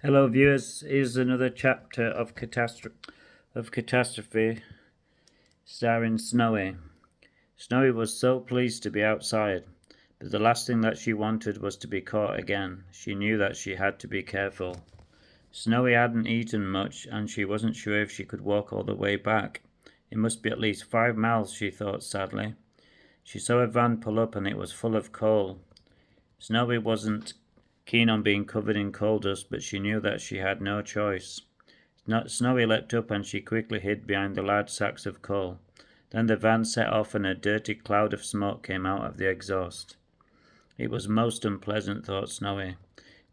Hello, viewers. Here's another chapter of Catastrophe, starring Snowy. Snowy was so pleased to be outside, but the last thing that she wanted was to be caught again. She knew that she had to be careful. Snowy hadn't eaten much, and she wasn't sure if she could walk all the way back. It must be at least 5 miles, she thought sadly. She saw a van pull up, and it was full of coal. Snowy wasn't keen on being covered in coal dust, but she knew that she had no choice. Snowy leapt up and she quickly hid behind the large sacks of coal. Then the van set off and a dirty cloud of smoke came out of the exhaust. It was most unpleasant, thought Snowy.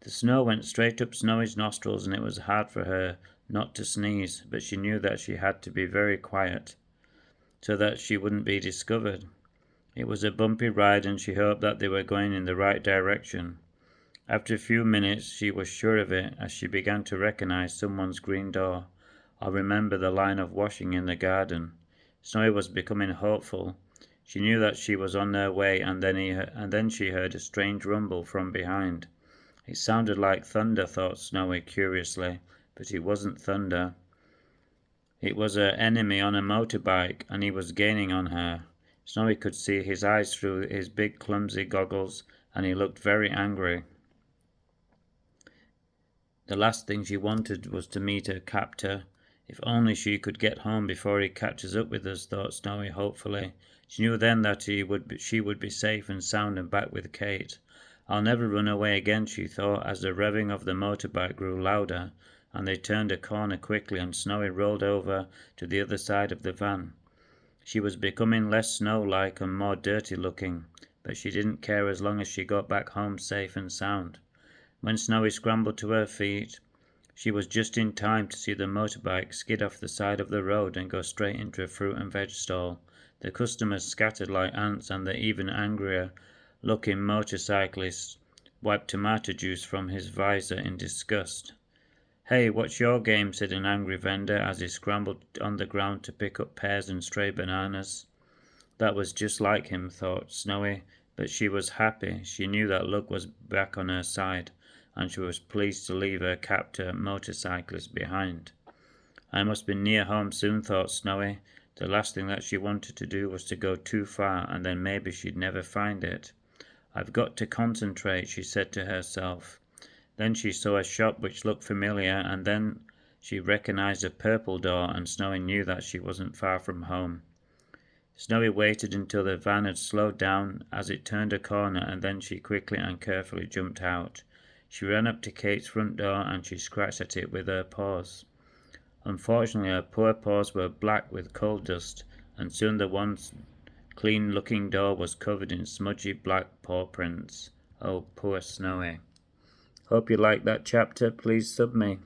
The snow went straight up Snowy's nostrils and it was hard for her not to sneeze, but she knew that she had to be very quiet so that she wouldn't be discovered. It was a bumpy ride and she hoped that they were going in the right direction. After a few minutes she was sure of it as she began to recognize someone's green door, or remember the line of washing in the garden. Snowy was becoming hopeful. She knew that she was on their way, and then she heard a strange rumble from behind. It sounded like thunder, thought Snowy curiously, but it wasn't thunder. It was her enemy on a motorbike, and he was gaining on her. Snowy could see his eyes through his big clumsy goggles, and he looked very angry. The last thing she wanted was to meet her captor. If only she could get home before he catches up with us, thought Snowy hopefully. She knew then that she would be safe and sound and back with Kate. I'll never run away again, she thought, as the revving of the motorbike grew louder, and they turned a corner quickly and Snowy rolled over to the other side of the van. She was becoming less snow-like and more dirty looking, but she didn't care as long as she got back home safe and sound. When Snowy scrambled to her feet, she was just in time to see the motorbike skid off the side of the road and go straight into a fruit and veg stall. The customers scattered like ants, and the even angrier-looking motorcyclist wiped tomato juice from his visor in disgust. "Hey, what's your game?" said an angry vendor as he scrambled on the ground to pick up pears and stray bananas. That was just like him, thought Snowy, but she was happy. She knew that luck was back on her side, and she was pleased to leave her captor motorcyclist behind. I must be near home soon, thought Snowy. The last thing that she wanted to do was to go too far, and then maybe she'd never find it. I've got to concentrate, she said to herself. Then she saw a shop which looked familiar, and then she recognized a purple door, and Snowy knew that she wasn't far from home. Snowy waited until the van had slowed down as it turned a corner, and then she quickly and carefully jumped out. She ran up to Kate's front door and she scratched at it with her paws. Unfortunately, her poor paws were black with coal dust, and soon the once clean-looking door was covered in smudgy black paw prints. Oh, poor Snowy. Hope you liked that chapter. Please sub me.